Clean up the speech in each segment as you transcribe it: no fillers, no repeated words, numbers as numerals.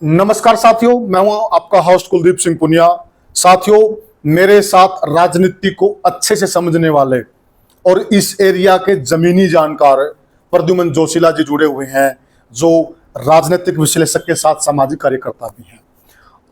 नमस्कार साथियों, मैं हूं आपका होस्ट कुलदीप सिंह पुनिया। साथियों, मेरे साथ राजनीति को अच्छे से समझने वाले और इस एरिया के जमीनी जानकार प्रद्युमन जोशीला जी जुड़े हुए हैं, जो राजनीतिक विश्लेषक के साथ सामाजिक कार्यकर्ता भी हैं।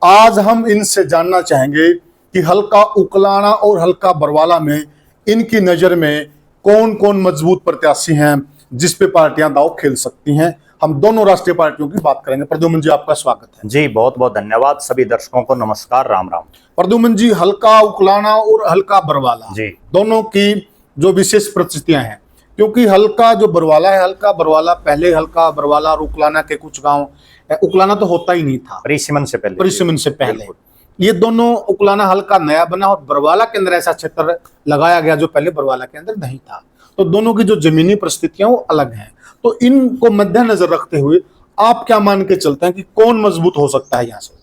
आज हम इनसे जानना चाहेंगे कि हल्का उकलाना और हल्का बरवाला में इनकी नज़र में कौन कौन मजबूत प्रत्याशी हैं जिस पे पार्टियां दांव खेल सकती हैं। हम दोनों राष्ट्रीय पार्टियों की बात करेंगे। प्रद्युमन जी, आपका स्वागत है। जी, बहुत बहुत धन्यवाद। सभी दर्शकों को नमस्कार, राम राम। प्रद्युमन जी, हल्का उकलाना और हल्का बरवाला जी, दोनों की जो विशेष परिस्थितियां हैं, क्योंकि हल्का जो बरवाला है, हल्का बरवाला पहले हल्का बरवाला और उकलाना के कुछ गांव, उकलाना तो होता ही नहीं था परिसीमन से पहले ये दोनों, उकलाना हल्का नया बना और बरवाला के अंदर ऐसा क्षेत्र लगाया गया जो पहले बरवाला के अंदर नहीं था। तो दोनों की जो जमीनी परिस्थितियां वो अलग हैं। तो इनको मद्देनजर रखते हुए आप क्या मान के चलते हैं कि कौन मजबूत हो सकता है यहाँ से?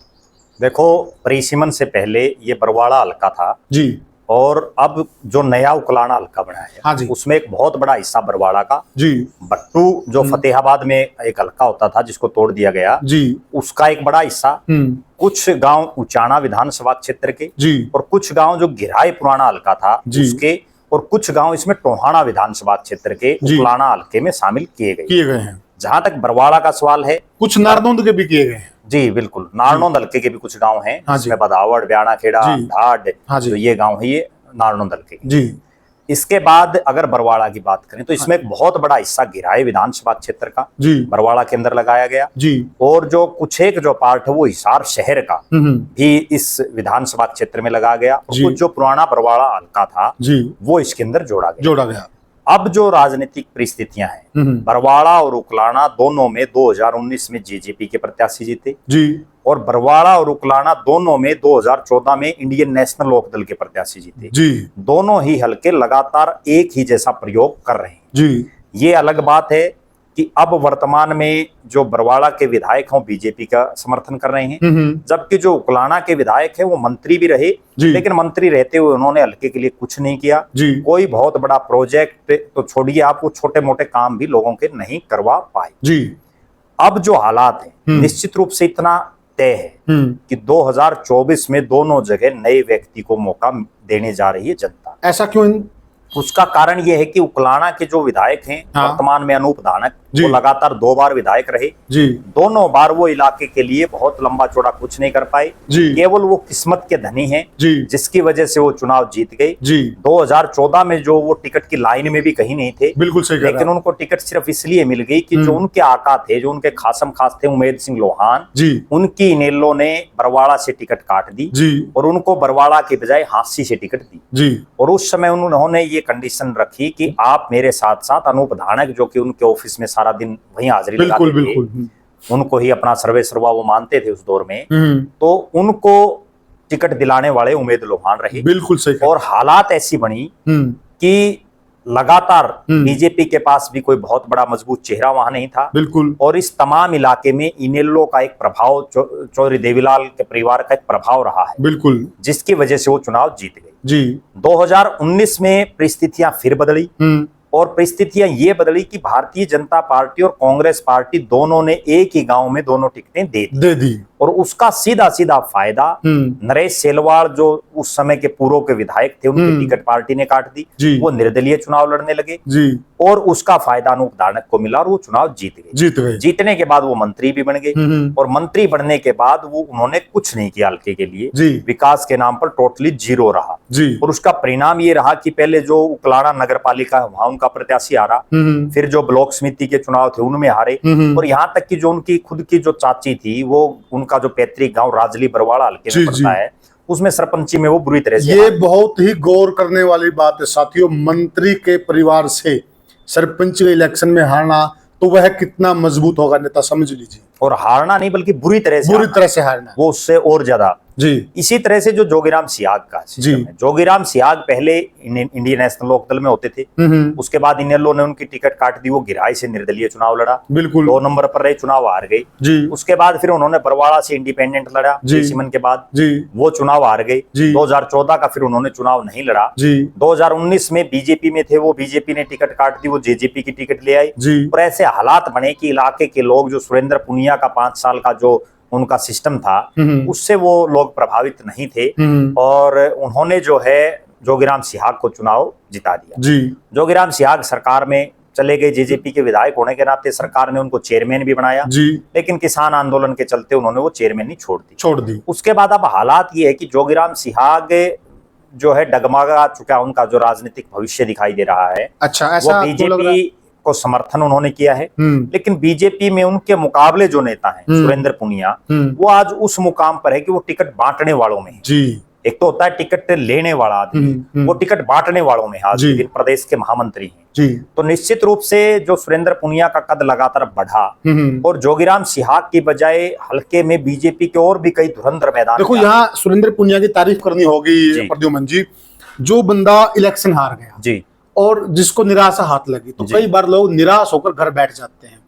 देखो, परिसीमन से पहले ये बरवाड़ा हल्का था जी, और अब जो नया उकलाना हल्का बना है, हाँ जी, उसमें एक बहुत बड़ा हिस्सा बरवाड़ा का जी, बट्टू जो फतेहाबाद में एक हल्का होता था जिसको तोड़ दिया गया, जी, उसका एक बड़ा हिस्सा, कुछ गांव उचाना विधानसभा क्षेत्र के, जी, और कुछ गांव जो गिराई पुराना हल्का था उसके, और कुछ गांव इसमें टोहाना विधानसभा क्षेत्र के उकलाना हल्के में शामिल किए गए हैं। जहां तक बरवाड़ा का सवाल है, कुछ नारनौंद के भी किए गए हैं। जी बिल्कुल, नारनौंद हल्के के भी कुछ गांव हैं, हाँ जिसमें बदावड़, ब्याणा खेड़ा, ढाड, हाँ जी, तो ये गांव है, ये नारनौंद हल्के के। जी। इसके बाद अगर बरवाड़ा की बात करें तो इसमें एक बहुत बड़ा हिस्सा गिराई विधानसभा क्षेत्र का जी, बरवाड़ा के अंदर लगाया गया, जी, और जो कुछ एक जो पार्ट है वो हिसार शहर का भी इस विधानसभा क्षेत्र में लगाया गया, और कुछ जो पुराना बरवाड़ा हल्का था जी, वो इसके अंदर जोड़ा गया। अब जो राजनीतिक परिस्थितियां हैं, बरवाड़ा और उकलाना दोनों में 2019 में जेजेपी के प्रत्याशी जीते जी, और बरवाड़ा और उकलाना दोनों में 2014 में इंडियन नेशनल लोकदल के प्रत्याशी जीते जी। दोनों ही हल्के लगातार एक ही जैसा प्रयोग कर रहे हैं जी। ये अलग बात है कि अब वर्तमान में जो बरवाड़ा के विधायक हैं बीजेपी का समर्थन कर रहे हैं, जबकि जो उकलाना के विधायक हैं वो मंत्री भी रहे, लेकिन मंत्री रहते हुए उन्होंने हल्के के लिए कुछ नहीं किया। कोई बहुत बड़ा प्रोजेक्ट तो छोड़िए, आप वो छोटे मोटे काम भी लोगों के नहीं करवा पाए जी। अब जो हालात है निश्चित रूप से इतना तय है कि 2024 में दोनों जगह नए व्यक्ति को मौका देने जा रही है जनता। ऐसा क्यों? उसका कारण यह है कि उकलाना के जो विधायक हैं वर्तमान में अनूप धानक, वो लगातार 2 बार विधायक रहे जी। दोनों बार वो इलाके के लिए बहुत लंबा चौड़ा कुछ नहीं कर पाए जी। केवल वो किस्मत के धनी हैं जी, जिसकी वजह से वो चुनाव जीत गए जी। 2014 में जो वो टिकट की लाइन में भी कहीं नहीं थे, बिल्कुल सही, लेकिन उनको टिकट सिर्फ इसलिए मिल गई कि जो उनके आका थे, जो उनके खासम खास थे उमेद सिंह लोहान जी, उनकी इनेलो ने बरवाड़ा से टिकट काट दी जी, और उनको बरवाड़ा के बजाय हांसी से टिकट दी जी। और उस समय उन्होंने ये कंडीशन रखी कि आप मेरे साथ साथ अनूप धानक, जो कि उनके ऑफिस में सारा दिन वहीं हाजिरी लगाते थे, उनको ही अपना सर्वेसर्वा वो मानते थे उस दौर में, तो उनको टिकट दिलाने वाले उमेद लोहान रहे। बिल्कुल सही। और हालात ऐसी बनी कि लगातार बीजेपी के पास भी कोई बहुत बड़ा मजबूत चेहरा वहां नहीं था, बिल्कुल, और इस तमाम इलाके में इनेलो का एक प्रभाव, चौधरी देवीलाल के परिवार का एक प्रभाव रहा है, बिल्कुल, जिसकी वजह से वो चुनाव जीत गए जी। 2019 में परिस्थितियां फिर बदली, और परिस्थितियां ये बदली कि भारतीय जनता पार्टी और कांग्रेस पार्टी दोनों ने एक ही गांव में दोनों टिकटें दे दी, और उसका सीधा सीधा फायदा नरेश सेलवाड़, जो उस समय के पूर्व के विधायक थे, उनकी टिकट पार्टी ने काट दी, वो निर्दलीय चुनाव लड़ने लगे जी, और उसका फायदा अनूप धानक को मिला और वो चुनाव जीत गए। जीतने के बाद वो मंत्री भी बन गए, और मंत्री बनने के बाद वो उन्होंने कुछ नहीं किया हल्के के लिए, विकास के नाम पर टोटली जीरो रहा जी। और उसका परिणाम ये रहा कि पहले जो उकलाना नगर पालिका वहां उनका प्रत्याशी हारा, फिर जो ब्लॉक समिति के चुनाव थे उनमें हारे, और यहाँ तक कि जो उनकी खुद की जो चाची थी, वो उनका जो पैतृक गांव राजली बरवाड़ा हल्के में पड़ता है, उसमें सरपंची में वो बुरी तरह से, ये बहुत ही गौर करने वाली बात है साथियों। मंत्री के परिवार से सरपंच के इलेक्शन में हारना, तो वह कितना मजबूत होगा नेता, समझ लीजिए। और हारना नहीं बल्कि बुरी तरह से हारना, वो उससे और ज्यादा जी। इसी तरह से जो जोगीराम सियाग का सिस्टम है, जोगीराम सियाग पहले इंडियन नेशनल लोकदल में होते थे, उसके बाद इनेलो ने उनकी टिकट काट दी, वो गिराई से निर्दलीय चुनाव लड़ा, बिल्कुल 2 नंबर पर रहे, चुनाव हार गए। उसके बाद फिर उन्होंने बरवाड़ा से इंडिपेंडेंट लड़ा सिमन के बाद, वो चुनाव हार गए। 2014 का फिर उन्होंने चुनाव नहीं लड़ा। 2019 में बीजेपी में थे, वो बीजेपी ने टिकट काट दी, वो जेजेपी की टिकट ले आई, और ऐसे हालात बने कि इलाके के लोग, जो सुरेंद्र पुनिया का 5 साल का जो उनका सिस्टम था उससे वो लोग प्रभावित नहीं थे और उन्होंने जो है जोगीराम सिहाग को चुनाव जिता दिया। जोगीराम सिहाग सरकार में चले गए, जेजेपी के विधायक होने के नाते सरकार ने उनको चेयरमैन भी बनाया लेकिन किसान आंदोलन के चलते उन्होंने वो चेयरमैन ही छोड़ दी। उसके बाद अब हालात ये है कि जोगीराम सिहाग जो है डगमगा चुका, उनका जो राजनीतिक भविष्य दिखाई दे रहा है। अच्छा, ऐसा वो बीजेपी को समर्थन उन्होंने किया है लेकिन बीजेपी में उनके मुकाबले जो नेता हैं सुरेंद्र पुनिया, वो आज उस मुकाम पर है कि वो टिकट बांटने वालों में है। एक तो होता है टिकट लेने वाला आदमी, वो टिकट बांटने वालों में आज विभिन्न प्रदेश के महामंत्री हैं। तो निश्चित रूप से जो सुरेंद्र पुनिया का कद लगातार बढ़ा और जोगीराम सिहाग की बजाय हल्के में बीजेपी के और भी कई धुरंधर मैदान। देखो, यहाँ सुरेंद्र पुनिया की तारीफ करनी होगी प्रद्युमन जी। जो बंदा इलेक्शन हार गया और जिसको निराशा हाथ लगी, तो कई बार लोग निराश होकर घर बैठ जाते हैं,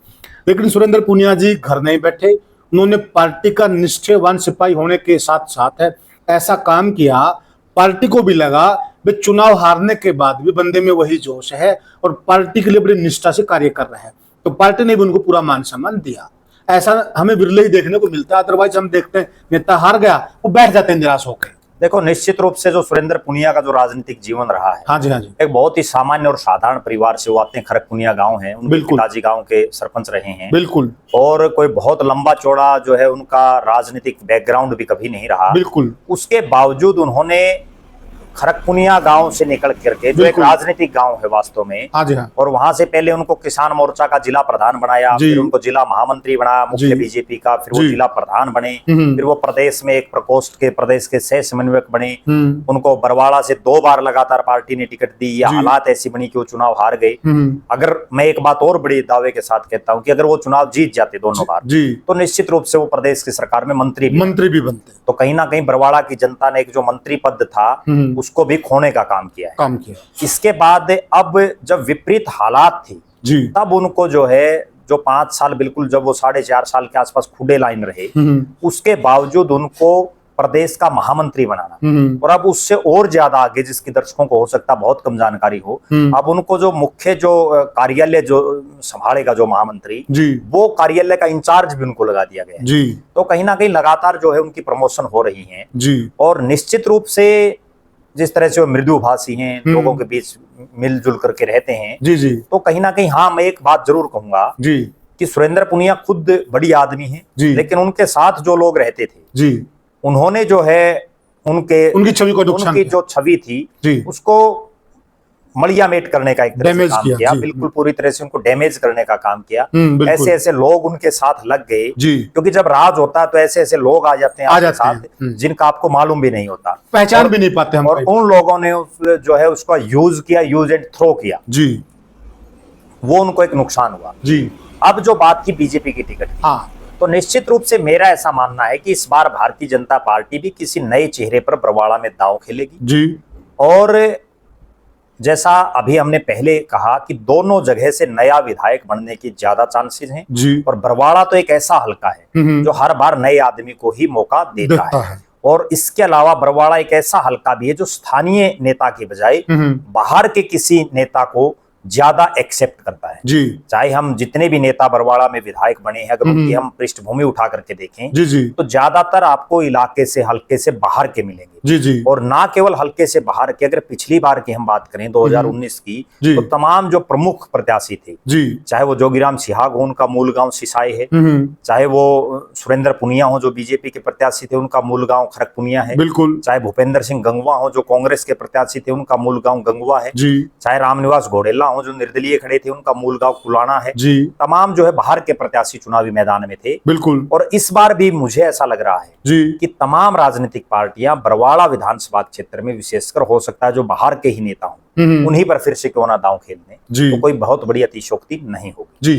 लेकिन सुरेंद्र पुनिया जी घर नहीं बैठे। उन्होंने पार्टी का निष्ठावान सिपाही होने के साथ साथ है ऐसा काम किया, पार्टी को भी लगा वे चुनाव हारने के बाद भी बंदे में वही जोश है और पार्टी के लिए बड़ी निष्ठा से कार्य कर रहे हैं, तो पार्टी ने भी उनको पूरा मान सम्मान दिया। ऐसा हमें बिरले ही देखने को मिलता है, अदरवाइज हम देखते हैं नेता हार गया वो बैठ जाते हैं निराश होकर। देखो, निश्चित रूप से जो सुरेंद्र पुनिया का जो राजनीतिक जीवन रहा है, हाँ जी, एक बहुत ही सामान्य और साधारण परिवार से वो आते हैं। खरकपुनिया गांव है, उनके पिताजी गांव के सरपंच रहे हैं। बिल्कुल। और कोई बहुत लंबा चौड़ा जो है उनका राजनीतिक बैकग्राउंड भी कभी नहीं रहा। बिल्कुल। उसके बावजूद उन्होंने खरकपुनिया गांव से निकल करके, जो एक राजनीतिक गांव है वास्तव में, हाँ जी, हाँ। और वहां से पहले उनको किसान मोर्चा का जिला प्रधान बनाया, फिर उनको जिला महामंत्री बनाया मुख्य बीजेपी का, फिर वो जिला प्रधान बने, फिर वो प्रदेश में एक प्रकोष्ठ के प्रदेश के सह समन्वयक बने। उनको बरवाड़ा से 2 बार लगातार पार्टी ने टिकट दी। या हालात ऐसी बनी कि वो चुनाव हार गए। अगर मैं एक बात और बड़ी दावे के साथ कहता हूँ कि अगर वो चुनाव जीत जाते दोनों बार, तो निश्चित रूप से वो प्रदेश की सरकार में मंत्री भी बनते। तो कहीं ना कहीं बरवाड़ा की जनता ने एक जो मंत्री पद था उसको भी खोने का काम किया है। इसके बाद अब जब विपरीत हालात थी तब उनको जो है जो 5 साल बिल्कुल, जब वो 4.5 साल के आसपास खुदे लाइन रहे, उसके बावजूद उनको प्रदेश का महामंत्री बनाना और अब उससे और ज्यादा आगे, जिसकी दर्शकों को हो सकता बहुत कम जानकारी हो, अब उनको जो मुख्य जो कार्यालय जो संभालेगा जो महामंत्री, वो कार्यालय का इंचार्ज भी उनको लगा दिया गया। तो कहीं ना कहीं लगातार जो है उनकी प्रमोशन हो रही है और निश्चित रूप से जिस तरह से वो मृदुभाषी हैं, लोगों के बीच मिलजुल करके रहते हैं, तो कहीं ना कहीं हाँ मैं एक बात जरूर कहूंगा कि सुरेंद्र पुनिया खुद बड़ी आदमी है, लेकिन उनके साथ जो लोग रहते थे उन्होंने जो है उनकी छवि को नुकसान, उनकी जो छवि थी उसको मलिया मेट करने का एक तरह से काम किया। बिल्कुल पूरी तरह से उनको डैमेज करने का काम किया। ऐसे ऐसे लोग उनके साथ लग गए, क्योंकि जब राज होता है तो ऐसे ऐसे लोग आ जाते हैं आपके साथ जिनका आपको मालूम भी नहीं होता, पहचान भी नहीं पाते हम। और उन लोगों ने जो है उसका यूज किया, यूज एंड थ्रो किया, वो उनको एक नुकसान हुआ। अब जो बात की बीजेपी की टिकट की, तो निश्चित रूप से मेरा ऐसा मानना है कि इस बार भारतीय जनता पार्टी भी किसी नए चेहरे पर बरवाड़ा में दांव खेलेगी। और जैसा अभी हमने पहले कहा कि दोनों जगह से नया विधायक बनने की ज्यादा चांसेस हैं और बरवाड़ा तो एक ऐसा हलका है जो हर बार नए आदमी को ही मौका देता है। और इसके अलावा बरवाड़ा एक ऐसा हलका भी है जो स्थानीय नेता के बजाय बाहर के किसी नेता को ज्यादा एक्सेप्ट करता है। चाहे हम जितने भी नेता बरवाड़ा में विधायक बने हैं, अगर उनकी हम पृष्ठभूमि उठा करके देखें तो ज्यादातर आपको इलाके से, हल्के से बाहर के मिलेंगे। और ना केवल हल्के से बाहर के, अगर पिछली बार की हम बात करें 2019 की, तो तमाम जो प्रमुख प्रत्याशी थे, चाहे वो जोगीराम सिहाग हो, उनका मूल गांव सिसाई है, चाहे वो सुरेंद्र पुनिया हो जो बीजेपी के प्रत्याशी थे, उनका मूल गांव खरकपुनिया है, चाहे भूपेंद्र सिंह गंगवा हो जो कांग्रेस के प्रत्याशी थे, उनका मूल गांव गंगवा है, चाहे रामनिवास घोडेला हो जो निर्दलीय खड़े थे, उनका मूल गांव कुलाना है। तमाम जो है बाहर के प्रत्याशी चुनावी मैदान में थे। और इस बार भी मुझे ऐसा लग रहा है कि तमाम राजनीतिक पार्टियां बरवाड़ा विधानसभा क्षेत्र में विशेषकर हो सकता है जो बाहर के ही नेता हों, उन्हीं पर फिर से क्यों ना दांव खेलने, तो कोई बहुत बड़ी अतिशयोक्ति नहीं होगी।